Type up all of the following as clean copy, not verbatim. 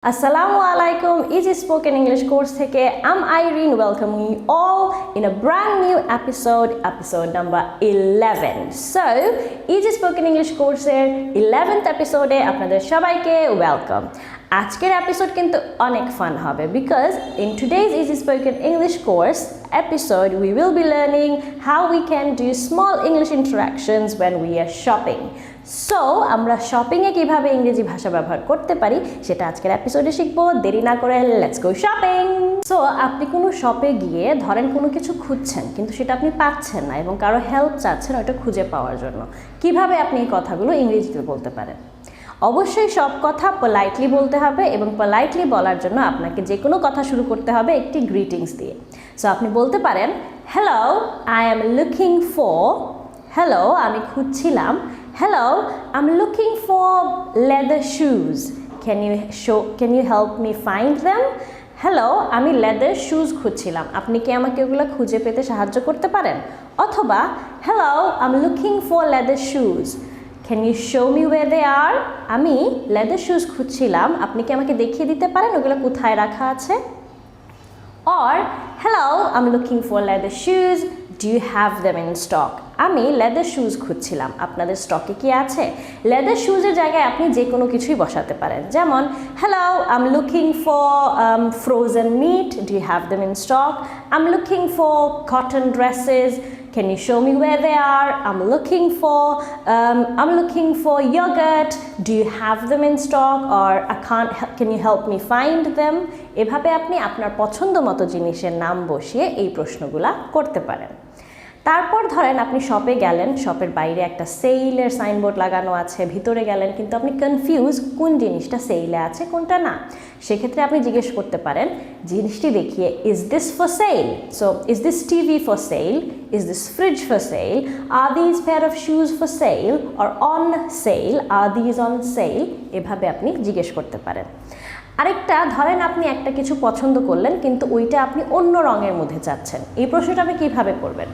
Assalamualaikum, Easy Spoken English course থেকে I'm Irene, welcoming you all in a brand new episode number 11. So, Easy Spoken English course-এর 11th episode-এ আপনাদের সবাইকে welcome. আজকের episode কিন্তু অনেক fun হবে because in today's Easy Spoken English course episode we will be learning how we can do small English interactions when we are shopping. So আমরা শপিংয়ে কিভাবে ইংরেজি ভাষা ব্যবহার করতে পারি সেটা আজকের এপিসোডে শিখবো। দেরি না করে লেটস গো শপিং। সো আপনি কোনো শপে গিয়ে ধরেন কোনো কিছু খুঁজছেন কিন্তু সেটা আপনি পাচ্ছেন না এবং কারো হেল্প চাচ্ছেন ওটা খুঁজে পাওয়ার জন্য। কিভাবে আপনি এই কথাগুলো ইংরেজিতে বলতে পারেন? অবশ্যই সব কথা পোলাইটলি বলতে হবে এবং পোলাইটলি বলার জন্য আপনাকে যে কোনো কথা শুরু করতে হবে একটি গ্রিটিংস দিয়ে। সো আপনি বলতে পারেন hello I am looking for, hello আমি খুঁজছিলাম, hello I'm looking for leather shoes, can you help me find them? hello আমি leather shoes খুঁজছিলাম, আপনি কি আমাকে ওগুলো খুঁজে পেতে সাহায্য করতে পারেন? অথবা hello I'm looking for leather shoes, can you show me where they are? আমি leather shoes খুঁজছিলাম, আপনি কি আমাকে দেখিয়ে দিতে পারেন ওগুলো কোথায় রাখা আছে? or hello I'm looking for leather shoes, do you have them in stock? আমি লেদার শুজ খুঁজছিলাম, আপনাদের স্টকে কি আছে? লেদার শুজের জায়গায় আপনি যে কোনো কিছুই বসাতে পারেন, যেমন hello I am looking for frozen meat, do you have them in stock? I am looking for cotton dresses, can you show me where they are? I'm looking for yogurt, do you have them in stock? or can you help me find them? এভাবে আপনি আপনার পছন্দ মতো জিনিসের নাম বসিয়ে এই প্রশ্নগুলা করতে পারেন। তারপর ধরেন আপনি শপে গেলেন, শপের বাইরে একটা সেইলের সাইনবোর্ড লাগানো আছে, ভিতরে গেলেন কিন্তু আপনি কনফিউজ কোন জিনিসটা সেইলে আছে কোনটা না। সেক্ষেত্রে আপনি জিজ্ঞেস করতে পারেন জিনিসটি দেখিয়ে is this for sale? So is this TV for sale? Is this fridge for sale? R these pair of shoes for sale? Or on sell? R these on sell? এভাবে আপনি জিজ্ঞেস করতে পারেন। আরেকটা ধরেন আপনি একটা কিছু পছন্দ করলেন কিন্তু ওইটা আপনি অন্য রঙের মধ্যে চাচ্ছেন, এই প্রশ্নটা আপনি কীভাবে করবেন?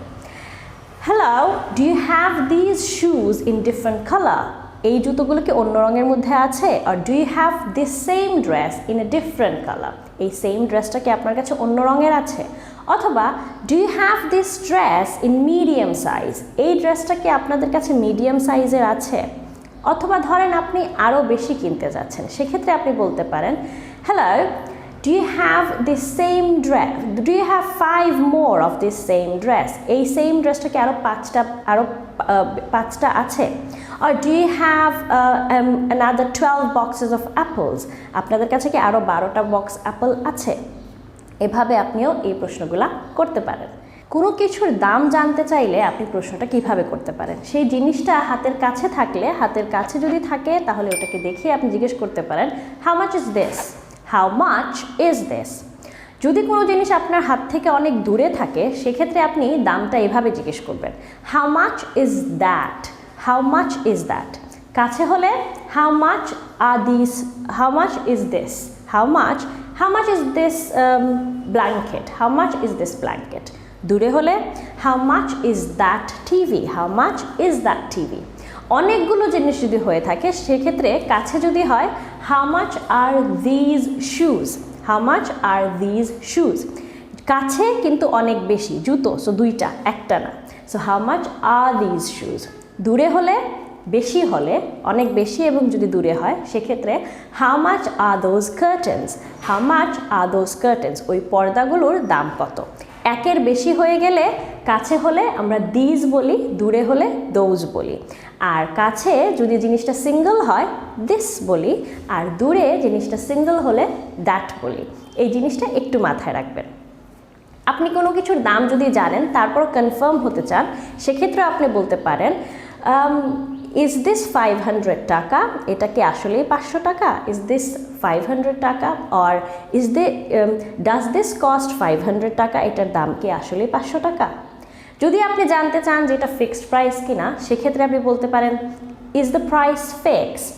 Hello do you have this shoes in different colour? এই জুতোগুলো কি অন্য রঙের মধ্যে আছে? আর do you have this same dress in a different colour? এই সেম ড্রেসটা কি আপনার কাছে অন্য রঙের আছে? অথবা do you have this dress in medium size? এই ড্রেসটা কি আপনাদের কাছে মিডিয়াম সাইজের আছে? অথবা ধরেন আপনি আরও বেশি কিনতে যাচ্ছেন, সেক্ষেত্রে আপনি বলতে পারেন hello do you have this same dress, do you have 5 more of this same dress? এই সেম ড্রেসটা কি আরও পাঁচটা আছে? or do you have another 12 boxes of apples? আপনাদের কাছে কি আরও 12টা বক্স অ্যাপল আছে? এভাবে আপনিও এই প্রশ্নগুলা করতে পারেন। কোনো কিছুর দাম জানতে চাইলে আপনি প্রশ্নটা কিভাবে করতে পারেন? সেই জিনিসটা হাতের কাছে থাকলে, হাতের কাছে যদি থাকে তাহলে ওটাকে দেখিয়ে আপনি জিজ্ঞেস করতে পারেন how much is this? How much is this? যদি কোনো জিনিস আপনার হাত থেকে অনেক দূরে থাকে সেক্ষেত্রে আপনি দামটা এভাবে জিজ্ঞেস করবেন how much is that? How much is that? কাছে হলে how much are these? How much is this? How much is this blanket? How much is this blanket? দূরে হলে how much is that TV? How much is that TV? অনেকগুলো জিনিস যদি হয়ে থাকে সেক্ষেত্রে কাছে যদি হয় how much are these shoes? How much are these shoes? কাছে কিন্তু অনেক বেশি জুতো, সো দুইটা একটা না, so how much are these shoes? দূরে হলে বেশি হলে অনেক বেশি এবং যদি দূরে হয় সেক্ষেত্রে how much are those curtains? How much are those curtains? ওই পর্দাগুলোর দাম কত? একের বেশি হয়ে গেলে কাছে হলে আমরা দিস বলি, দূরে হলে দোজ বলি, আর কাছে যদি জিনিসটা সিঙ্গল হয় দিস বলি, আর দূরে জিনিসটা সিঙ্গল হলে দ্যাট বলি। এই জিনিসটা একটু মাথায় রাখবেন। আপনি কোনো কিছুর দাম যদি জানেন তারপর কনফার্ম হতে চান সেক্ষেত্রে আপনি বলতে পারেন ইজ দিস 500 টাকা? এটা কি আসলেই 500 টাকা? ইজ দিস 500 টাকা? অর ডাজ দিস কস্ট 500 টাকা? এটার দাম কি আসলেই 500 টাকা? যদি আপনি জানতে চান যে এটা ফিক্সড প্রাইস কিনা সেক্ষেত্রে আপনি বলতে পারেন is the price fixed?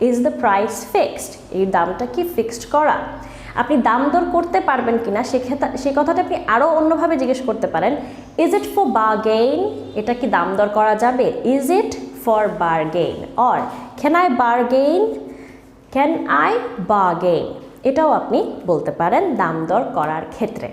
Is the price fixed? এই দামটা কি ফিক্সড করা? আপনি দাম দর করতে পারবেন কিনা সেই কথাটা আপনি আরও অন্যভাবে জিজ্ঞেস করতে পারেন ইজ ইট ফর বার্গেইন? এটা কি দাম দর করা যাবে? Is it for bargain? Or can I bargain? Can I bargain? এটাও আপনি বলতে পারেন দাম দর করার ক্ষেত্রে।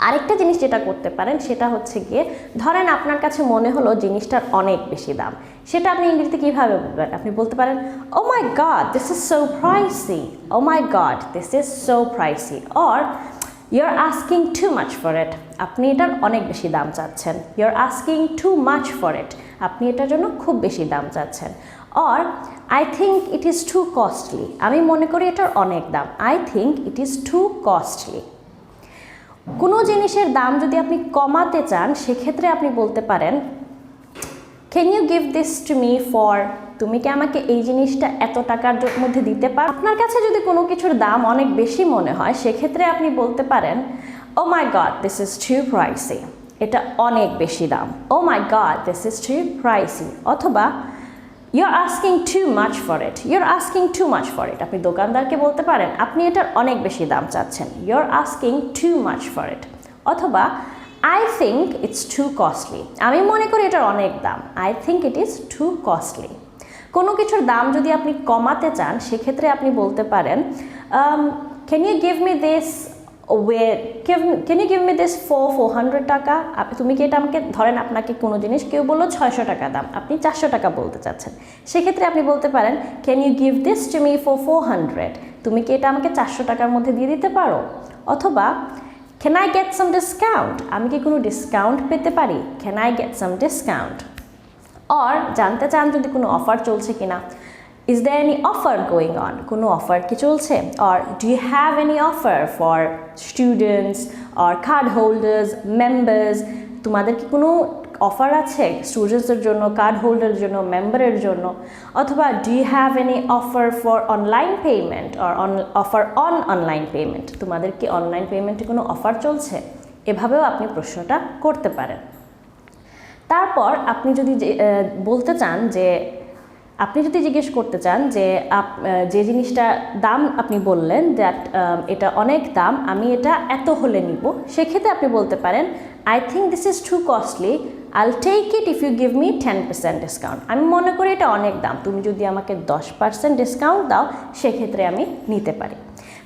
আরেকটা জিনিস যেটা করতে পারেন সেটা হচ্ছে গিয়ে, ধরেন আপনার কাছে মনে হলো জিনিসটার অনেক বেশি দাম, সেটা আপনি ইংরেজিতে কীভাবে বলবেন? আপনি বলতে পারেন, oh my god this is so pricey, oh my god this is so pricey, or you are asking too much for it, আপনি এটার অনেক বেশি দাম চাচ্ছেন। You are asking too much for it, আপনি এটার জন্য খুব বেশি দাম চাচ্ছেন। Or I think it is too costly, আমি মনে করি এটার অনেক দাম। I think it is too costly. কোনো জিনিসের দাম যদি আপনি কমাতে চান সেক্ষেত্রে আপনি বলতে পারেন, can you give this to me for, তুমি কি আমাকে এই জিনিসটা এত টাকার মধ্যে দিতে পারো? আপনার কাছে যদি কোনো কিছুর দাম অনেক বেশি মনে হয় সেক্ষেত্রে আপনি বলতে পারেন, oh my god this is too pricey, এটা অনেক বেশি দাম। Oh my god this is too pricey. অথবা you're asking too much for it, you're asking too much for it, আপনি দোকানদারকে বলতে পারেন আপনি এটার অনেক বেশি দাম চাচ্ছেন। You're asking too much for it. অথবা I think it's too costly, আমি মনে করি এটার অনেক দাম। I think it is too costly. কোনো কিছুর দাম যদি আপনি কমাতে চান সেক্ষেত্রে আপনি বলতে পারেন, can you give me this can you give me this for 400 টাকা, তুমি কি এটা আমাকে, ধরেন আপনাকে কোনো জিনিস কেউ বললো 600 টাকা দাম, আপনি 400 টাকা বলতে চাচ্ছেন, সেক্ষেত্রে আপনি বলতে পারেন, can you give this to me for 400, তুমি কি এটা আমাকে 400 টাকার মধ্যে দিয়ে দিতে পারো? অথবা can I get some discount, আমি কি কোনো ডিসকাউন্ট পেতে পারি? Can I get some discount. Or জানতে চান যদি কোনো অফার চলছে কিনা, is there any offer going on, কোনো অফার কি চলছে? Or do you have any offer for students or card holders, members, তোমাদের কি কোনো অফার আছে স্টুডেন্টসের জন্য, কার্ড হোল্ডারের জন্য, মেম্বারের জন্য? অথবা do you have any offer for online payment or offer on online payment, তোমাদের কি অনলাইন পেমেন্টে কোনো অফার চলছে? এভাবেও আপনি প্রশ্নটা করতে পারেন। তারপর আপনি যদি বলতে চান যে, আপনি যদি জিজ্ঞেস করতে চান যে যে জিনিসটা দাম আপনি বললেন দ্যাট এটা অনেক দাম, আমি এটা এত হলে নিব, সেক্ষেত্রে আপনি বলতে পারেন, I think this is too costly, I'll take it if you give me 10% discount, আমি মনে করি এটা অনেক দাম, তুমি যদি আমাকে 10% ডিসকাউন্ট দাও সেক্ষেত্রে আমি নিতে পারি।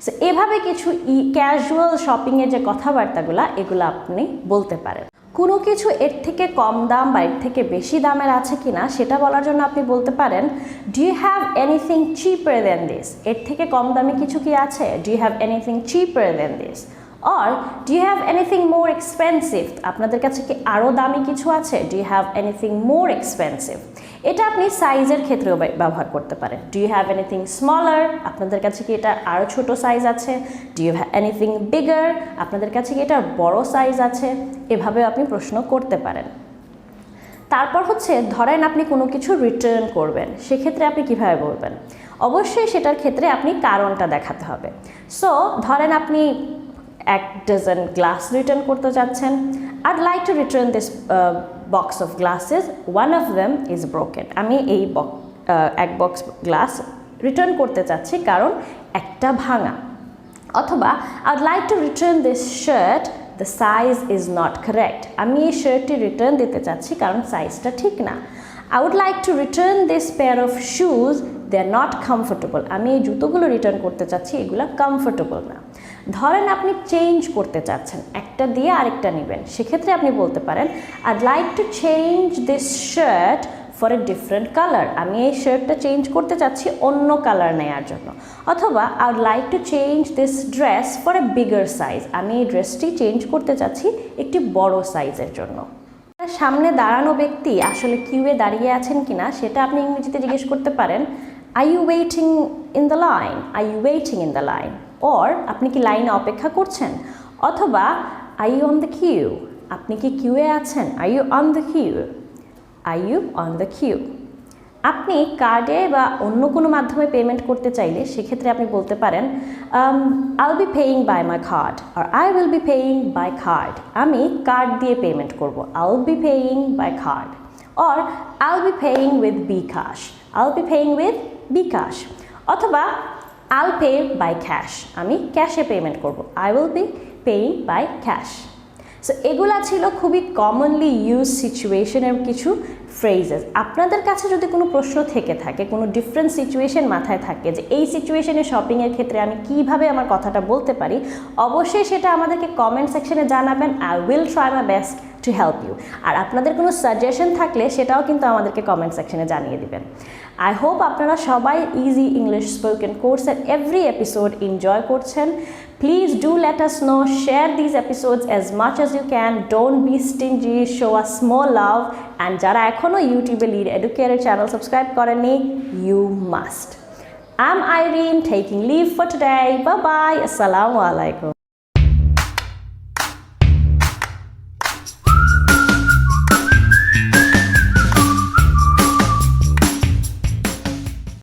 সো এভাবে কিছু ক্যাজুয়াল শপিংয়ের যে কথাবার্তাগুলো এগুলো আপনি বলতে পারেন। কোনো কিছু এর থেকে কম দাম বা এর থেকে বেশি দামের আছে কিনা সেটা বলার জন্য আপনি বলতে পারেন, do you have anything cheaper than this, এর থেকে কম দামি কিছু কি আছে? Do you have anything cheaper than this. Or do you have anything more expensive, আপনাদের কাছে কি আরও দামি কিছু আছে? Do you have anything more expensive. এটা আপনি সাইজের ক্ষেত্রেও ব্যবহার করতে পারেন। Do you have anything smaller, আপনাদের কাছে কি এটা আরও ছোট সাইজ আছে? Do you have anything bigger, আপনাদের কাছে কি এটার বড় সাইজ আছে? এভাবেও আপনি প্রশ্ন করতে পারেন। তারপর হচ্ছে, ধরেন আপনি কোনো কিছু রিটার্ন করবেন, সেক্ষেত্রে আপনি কিভাবে বলবেন? অবশ্যই সেটার ক্ষেত্রে আপনি কারণটা দেখাতে হবে। সো ধরেন আপনি 1 ডজন গ্লাস রিটার্ন করতে যাচ্ছেন। I'd like to return this box of glasses, one of them is broken, আমি এই এক বক্স গ্লাস রিটার্ন করতে চাচ্ছি কারণ একটা ভাঙা। অথবা I'd like to return this shirt, the size is not correct, আমি এই শার্টটি রিটার্ন দিতে চাচ্ছি কারণ সাইজটা ঠিক না। I would like to return this pair of shoes, they are not comfortable, আমি এই জুতোগুলো রিটার্ন করতে চাচ্ছি, এগুলো কমফোর্টেবল না। ধরেন আপনি চেঞ্জ করতে চাচ্ছেন, একটা দিয়ে আরেকটা নেবেন, সেক্ষেত্রে আপনি বলতে পারেন, I'd like to change this shirt for a different colour, আমি এই শার্টটা চেঞ্জ করতে চাচ্ছি অন্য কালার নেওয়ার জন্য। অথবা I would like to change this dress for a bigger size, আমি এই ড্রেসটি চেঞ্জ করতে চাচ্ছি একটি বড় সাইজের জন্য। সামনে দাঁড়ানো ব্যক্তি আসলে কিউয়ে দাঁড়িয়ে আছেন কিনা সেটা আপনি ইংরেজিতে জিজ্ঞেস করতে পারেন, are you waiting in the line, are you waiting in the line. Or আপনি কি লাইনে অপেক্ষা করছেন? অথবা are you on the queue, আপনি কি কিউয়ে আছেন? Are you on the queue, are you on the queue. আপনি কার্ডে বা অন্য কোনো মাধ্যমে পেমেন্ট করতে চাইলে সেক্ষেত্রে আপনি বলতে পারেন, I will be paying by my card, আর I will be paying by card, আমি কার্ড দিয়ে পেমেন্ট করব, I will be paying by card. Or I will be paying with bKash, I will be paying with bKash. অথবা I'll pay by cash, আমি ক্যাশে payment করব, I will be paying by cash. So এগুলা ছিল খুবই commonly use সিচুয়েশনের কিছু phrases. আপনাদের কাছে যদি কোনো প্রশ্ন থেকে থাকে, কোনো ডিফারেন্ট সিচুয়েশন মাথায় থাকে যে এই সিচুয়েশনে শপিংয়ের ক্ষেত্রে আমি কিভাবে আমার কথাটা বলতে পারি, অবশ্যই সেটা আমাদেরকে কমেন্ট সেকশনে জানাবেন। I will try my best to help you. আর আপনাদের কোনো সাজেশন থাকলে সেটাও কিন্তু আমাদেরকে কমেন্ট সেকশনে জানিয়ে দিবেন। আই হোপ আপনারা সবাই ইজি ইংলিশ স্পোকেন কোর্সের এভরি এপিসোড এনজয় করছেন। Please do let us know, share these episodes as much as you can, don't be stingy, show us more love, and যারা এখনো ইউটিউবে লিড এডুকেয়ার চ্যানেল সাবস্ক্রাইব করেননি, you must. I'm Irene taking leave for today. Bye bye. Assalamu alaikum.